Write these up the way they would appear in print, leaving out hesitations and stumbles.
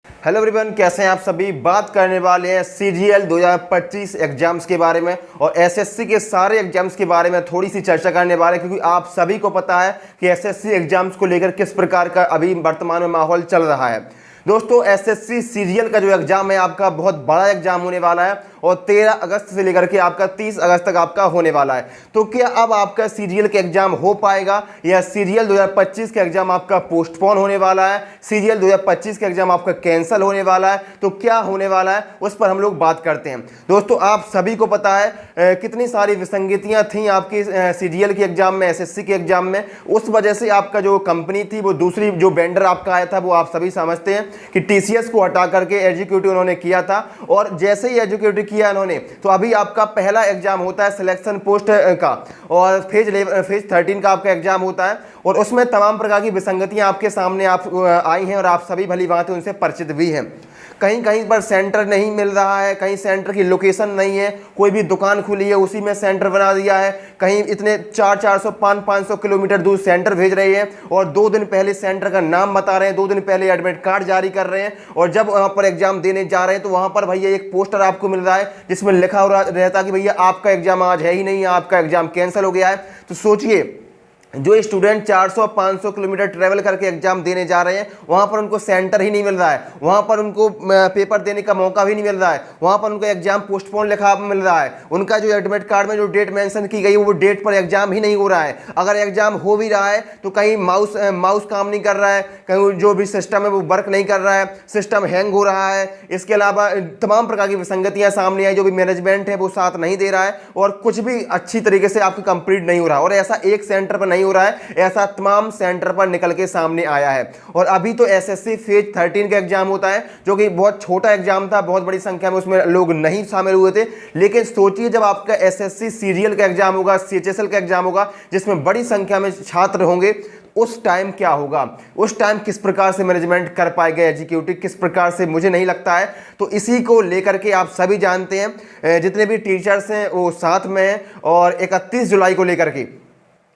Hello everyone, कैसे हैं आप सभी। बात करने वाले हैं सीजीएल 2025 एग्जाम्स के बारे में और एसएससी के सारे एग्जाम्स के बारे में थोड़ी सी चर्चा करने वाले हैं, क्योंकि आप सभी को पता है कि एसएससी एग्जाम्स को लेकर किस प्रकार का अभी वर्तमान में माहौल चल रहा है। दोस्तों, एसएससी सीजीएल का जो एग्जाम है आपका बहुत बड़ा एग्जाम होने वाला है और 13 अगस्त से लेकर के आपका 30 अगस्त तक आपका होने वाला है। तो क्या अब आपका सीजीएल का एग्जाम हो पाएगा या सीजीएल 2025 का एग्जाम आपका पोस्टपोन होने वाला है, सीजीएल 2025 का एग्जाम आपका कैंसिल होने वाला है? तो क्या होने वाला है उस पर हम लोग बात करते हैं। दोस्तों, आप सभी को पता है कितनी सारी विसंगतियां थी आपकी सीजीएल के एग्जाम में, एसएससी के एग्जाम में। उस वजह से आपका जो कंपनी थी, वो दूसरी जो वेंडर आपका आया था, वो आप सभी समझते हैं कि टीसीएस को हटा करके एग्जीक्यूटिव उन्होंने किया था। और जैसे ही एग्जीक्यूटिव किया इन्होंने, तो अभी आपका पहला एग्जाम होता है सिलेक्शन पोस्ट का और फेज 13 का आपका एग्जाम होता है और उसमें तमाम प्रकार की विसंगतियां आपके सामने आई हैं और आप सभी भली भांति उनसे परिचित भी हैं। कहीं कहीं पर सेंटर नहीं मिल रहा है, कहीं सेंटर की लोकेशन नहीं है, कोई भी दुकान खुली है उसी में सेंटर बना दिया है, कहीं इतने 400 500 किलोमीटर दूर सेंटर भेज रहे हैं और 2 दिन पहले सेंटर का नाम बता रहे हैं, 2 दिन पहले एडमिट कार्ड जारी कर रहे हैं और जब वहां पर एग्जाम देने जा रहे हैं तो वहां पर भैया एक पोस्टर आपको मिल रहा है जिसमें लिखा हो रहता कि भैया आपका एग्जाम आज है ही नहीं, आपका एग्जाम कैंसिल हो गया है। तो सोचिए, जो स्टूडेंट 400-500 किलोमीटर ट्रेवल करके एग्जाम देने जा रहे हैं, वहां पर उनको सेंटर ही नहीं मिल रहा है, वहां पर उनको पेपर देने का मौका भी नहीं मिल रहा है, वहां पर उनको एग्जाम पोस्टपोन लिखा मिल रहा है, उनका जो एडमिट कार्ड में जो डेट मेंशन की गई है वो डेट पर एग्जाम ही नहीं हो रहा है। अगर एग्जाम हो भी रहा है तो कहीं माउस काम नहीं कर रहा है, कहीं जो भी सिस्टम है वो वर्क नहीं कर रहा है, सिस्टम हैंग हो रहा है। इसके अलावा तमाम प्रकार की विसंगतियां सामने आई, जो भी मैनेजमेंट है वो साथ नहीं दे रहा है और कुछ भी अच्छी तरीके से आपको कंप्लीट नहीं हो रहा। और ऐसा एक सेंटर पर नहीं हो रहा है, ऐसा तमाम सेंटर पर निकल के सामने आया है। और अभी तो एसएससी फेज 13 का एग्जाम होता है, जो कि बहुत छोटा एग्जाम था, बहुत बड़ी संख्या में उसमें लोग नहीं शामिल हुए थे। लेकिन सोचिए, जब आपका एसएससी सीजीएल का एग्जाम होगा, सीएचएसएल का एग्जाम होगा, जिसमें बड़ी संख्या में छात्र होंगे, उस टाइम क्या होगा, उस टाइम किस प्रकार से मैनेजमेंट कर पाएगा एग्जीक्यूटिव, किस प्रकार से, मुझे नहीं लगता है। तो इसी को लेकर के आप सभी जानते हैं, जितने भी टीचर्स हैं वो साथ में हैं और 31 जुलाई को लेकर के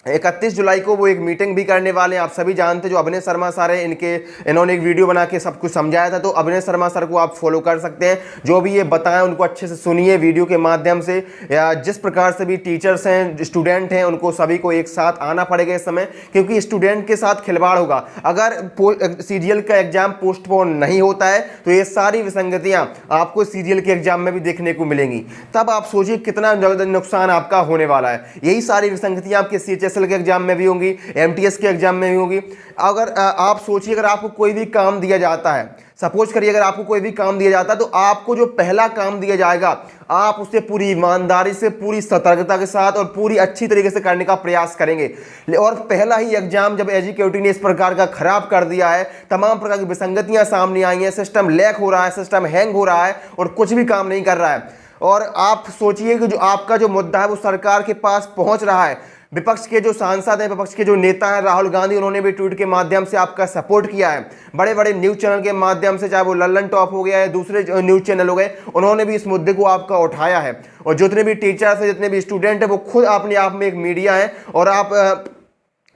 31 जुलाई को वो एक मीटिंग भी करने वाले हैं। आप सभी जानते हैं, जो अभिनय शर्मा सर है, इन्होंने एक वीडियो बना के सब कुछ समझाया था। तो अभिनय शर्मा सर को आप फॉलो कर सकते हैं, जो भी ये बताएं उनको अच्छे से सुनिए वीडियो के माध्यम से। या जिस प्रकार से भी टीचर्स हैं, स्टूडेंट हैं, उनको सभी को एक साथ आना पड़ेगा इस समय, क्योंकि स्टूडेंट के साथ खिलवाड़ होगा। अगर सीजीएल का एग्जाम पोस्टपोन नहीं होता है तो ये सारी विसंगतियां आपको सीजीएल के एग्जाम में भी देखने को मिलेंगी। तब आप सोचिए कितना नुकसान आपका होने वाला है। यही सारी विसंगतियां आपके सीएचएसएल के एग्जाम में भी होंगी, एमटीएस के एग्जाम में भी होगी। अगर आप सोचिए, अगर आपको कोई भी काम दिया जाता है, सपोज करिए अगर आपको कोई भी काम दिया जाता है, तो आपको जो पहला काम दिया जाएगा, आप उसे पूरी ईमानदारी से, पूरी सतर्कता के साथ और पूरी अच्छी तरीके से करने का प्रयास करेंगे। और पहला ही एग्जाम जब एग्जीक्यूटिव ने इस प्रकार का खराब कर दिया है, तमाम प्रकार की विसंगतियां सामने आई हैं, सिस्टम लैग हो रहा है, सिस्टम हैंग हो रहा है और कुछ भी काम नहीं कर रहा है, और आप सोचिए कि जो आपका जो मुद्दा है वो सरकार के पास पहुंच रहा है। विपक्ष के जो सांसद हैं, विपक्ष के जो नेता हैं, राहुल गांधी, उन्होंने भी ट्वीट के माध्यम से आपका सपोर्ट किया है। बड़े बड़े न्यूज़ चैनल के माध्यम से, चाहे वो लल्लन टॉप हो गया है, दूसरे न्यूज़ चैनल हो गए, उन्होंने भी इस मुद्दे को आपका उठाया है। और जितने भी टीचर्स हैं, जितने भी स्टूडेंट हैं, वो खुद अपने आप में एक मीडिया है। और आप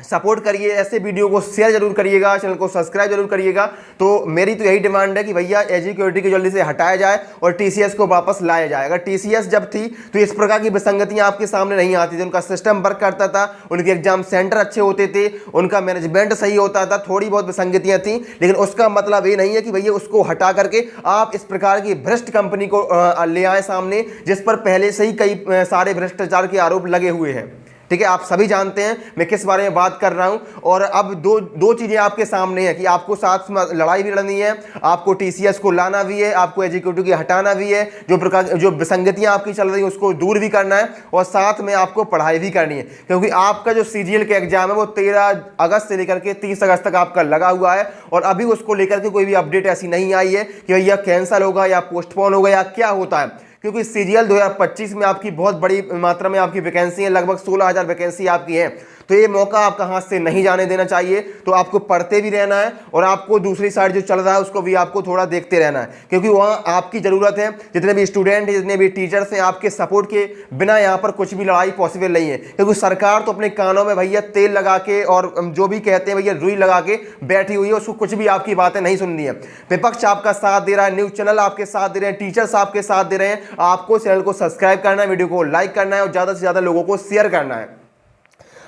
सपोर्ट करिए, ऐसे वीडियो को शेयर जरूर करिएगा, चैनल को सब्सक्राइब जरूर करिएगा। तो मेरी तो यही डिमांड है कि भैया एग्जीक्यूटिव को जल्दी से हटाया जाए और टीसीएस को वापस लाया जाए। अगर टीसीएस जब थी तो इस प्रकार की विसंगतियां आपके सामने नहीं आती थी, उनका सिस्टम वर्क करता था, उनके एग्जाम सेंटर अच्छे होते थे, उनका मैनेजमेंट सही होता था। थोड़ी बहुत विसंगतियां थी, लेकिन उसका मतलब ये नहीं है कि भैया उसको हटा करके आप इस प्रकार की भ्रष्ट कंपनी को ले आए सामने, जिस पर पहले से ही कई सारे भ्रष्टाचार के आरोप लगे हुए हैं। ठीक है, आप सभी जानते हैं मैं किस बारे में बात कर रहा हूं। और अब दो चीजें आपके सामने हैं कि आपको साथ में लड़ाई भी लड़नी है, आपको टीसीएस को लाना भी है, आपको एग्जीक्यूटिव की हटाना भी है, जो विसंगतियां आपकी चल रही हैं उसको दूर भी करना है, और साथ में आपको पढ़ाई भी करनी है। क्योंकि आपका जो सीजीएल का एग्जाम है वो 13 अगस्त से लेकर के 30 अगस्त तक आपका लगा हुआ है, और अभी उसको लेकर के कोई भी अपडेट ऐसी नहीं आई है कि भैया कैंसिल होगा या पोस्टपोन होगा या क्या होता है। क्योंकि सीजीएल 2025 में आपकी बहुत बड़ी मात्रा में आपकी वैकेंसी है, लगभग 16,000 वैकेंसी आपकी है। तो ये मौका आपका हाथ से नहीं जाने देना चाहिए। तो आपको पढ़ते भी रहना है और आपको दूसरी साइड जो चल रहा है उसको भी आपको थोड़ा देखते रहना है, क्योंकि वहाँ आपकी ज़रूरत है। जितने भी स्टूडेंट हैं, जितने भी टीचर्स हैं, आपके सपोर्ट के बिना यहाँ पर कुछ भी लड़ाई पॉसिबल नहीं है, क्योंकि सरकार तो अपने कानों में भैया तेल लगा के और जो भी कहते हैं भैया रुई लगा के बैठी हुई है, उसको कुछ भी आपकी बातें नहीं सुननी है। विपक्ष आपका साथ दे रहा है, न्यूज़ चैनल आपके साथ दे रहे हैं, टीचर्स आपके साथ दे रहे हैं। आपको चैनल को सब्सक्राइब करना है, वीडियो को लाइक करना है और ज़्यादा से ज़्यादा लोगों को शेयर करना है।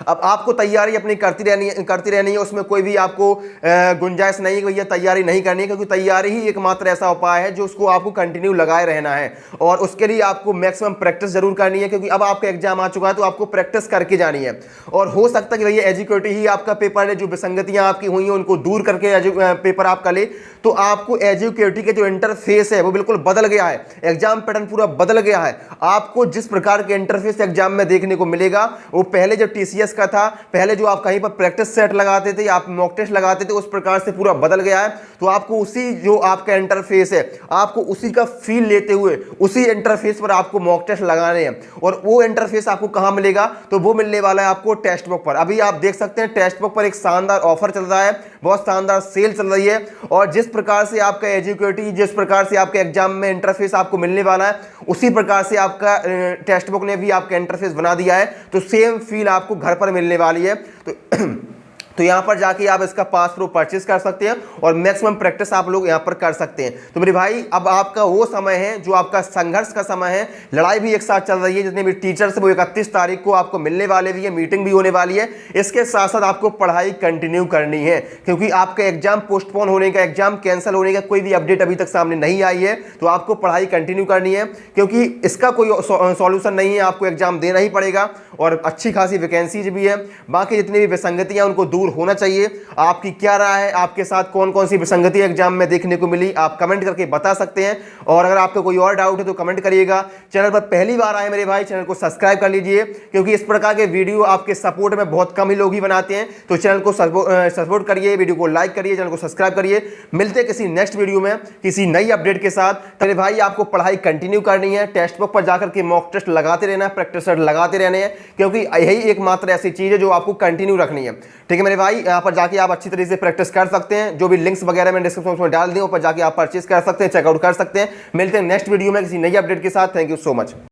अब आपको तैयारी अपनी करती रहनी है, उसमें कोई भी आपको गुंजाइश नहीं है भैया तैयारी नहीं करनी है, क्योंकि तैयारी ही एकमात्र ऐसा उपाय है जो उसको आपको कंटिन्यू लगाए रहना है। और उसके लिए आपको मैक्सिमम प्रैक्टिस जरूर करनी है, क्योंकि अब आपका एग्जाम आ चुका है तो आपको प्रैक्टिस करके जानी है। और हो सकता है कि भैया एजुकेटिव ही आपका पेपर है, जो विसंगतियां आपकी हुई हैं उनको दूर करके पेपर आपका ले, तो आपको एजुकेटिव के जो इंटरफेस है वो बिल्कुल बदल गया है, एग्जाम पैटर्न पूरा बदल गया है। आपको जिस प्रकार के इंटरफेस एग्जाम में देखने को मिलेगा वो पहले जो टीसीएस का था, पहले जो आप कहीं पर प्रैक्टिस सेट लगाते थे, आप मॉक टेस्ट लगाते थे, उस प्रकार से पूरा बदल गया है। तो आपको उसी जो आपका इंटरफेस है, आपको उसी का फील लेते हुए उसी इंटरफेस पर आपको मॉक टेस्ट लगाने हैं। और वो इंटरफेस आपको कहां मिलेगा, तो वो मिलने वाला है आपको टेक्स्ट बुक पर। अभी आप देख सकते हैं टेक्स्ट बुक पर एक शानदार ऑफर चल रहा है, बहुत शानदार सेल चल रही है। और जिस प्रकार से आपका एजुकेटिव, जिस प्रकार से आपके एग्जाम में इंटरफेस आपको मिलने वाला है, उसी प्रकार से आपका टेक्स्ट बुक ने भी आपका इंटरफेस बना दिया है। तो सेम फील आपको घर पर मिलने वाली है। तो यहाँ पर जाके आप इसका पास प्रो परचेज कर सकते हैं और मैक्सिमम प्रैक्टिस आप लोग यहाँ पर कर सकते हैं। तो मेरे भाई अब आपका वो समय है जो आपका संघर्ष का समय है। लड़ाई भी एक साथ चल रही है, जितने भी टीचर्स वो 31 तारीख को आपको मिलने वाले भी है, मीटिंग भी होने वाली है। इसके साथ साथ आपको पढ़ाई कंटिन्यू करनी है, क्योंकि आपका एग्जाम पोस्टपोन होने का, एग्जाम कैंसिल होने का कोई भी अपडेट अभी तक सामने नहीं आई है। तो आपको पढ़ाई कंटिन्यू करनी है, क्योंकि इसका कोई सॉल्यूशन नहीं है, आपको एग्जाम देना ही पड़ेगा। और अच्छी खासी वैकेंसीज भी है, बाकी जितनी भी विसंगतियां उनको दूर होना चाहिए। आपकी क्या राय है, आपके साथ कौन कौन सी विसंगति एग्जाम में देखने को मिली, आप कमेंट करके बता सकते हैं। और अगर आपको कोई और डाउट है तो कमेंट करिएगा। चैनल पर पहली बार आए मेरे भाई, चैनल को सब्सक्राइब कर लीजिए, क्योंकि इस प्रकार के वीडियो आपके सपोर्ट में बहुत कम ही लोग ही बनाते हैं। तो चैनल को सपोर्ट करिए, वीडियो को लाइक करिए, चैनल को सब्सक्राइब करिए। मिलते हैं किसी नेक्स्ट वीडियो में किसी नई अपडेट के साथ। मेरे भाई आपको पढ़ाई कंटिन्यू करनी है, टेक्स्ट बुक पर जाकर के मॉक टेस्ट लगाते रहना है, प्रैक्टिस सेट लगाते रहने हैं, क्योंकि यही एकमात्र ऐसी चीज है जो आपको कंटिन्यू रखनी है। ठीक है मेरे भाई, यहाँ पर जाके आप अच्छी तरीके से प्रैक्टिस कर सकते हैं। जो भी लिंक्स वगैरह मैं डिस्क्रिप्शन में डाल दूं, ऊपर जाके आप परचेज कर सकते हैं, चेकआउट कर सकते हैं। मिलते हैं नेक्स्ट वीडियो में किसी नई अपडेट के साथ। Thank you so much.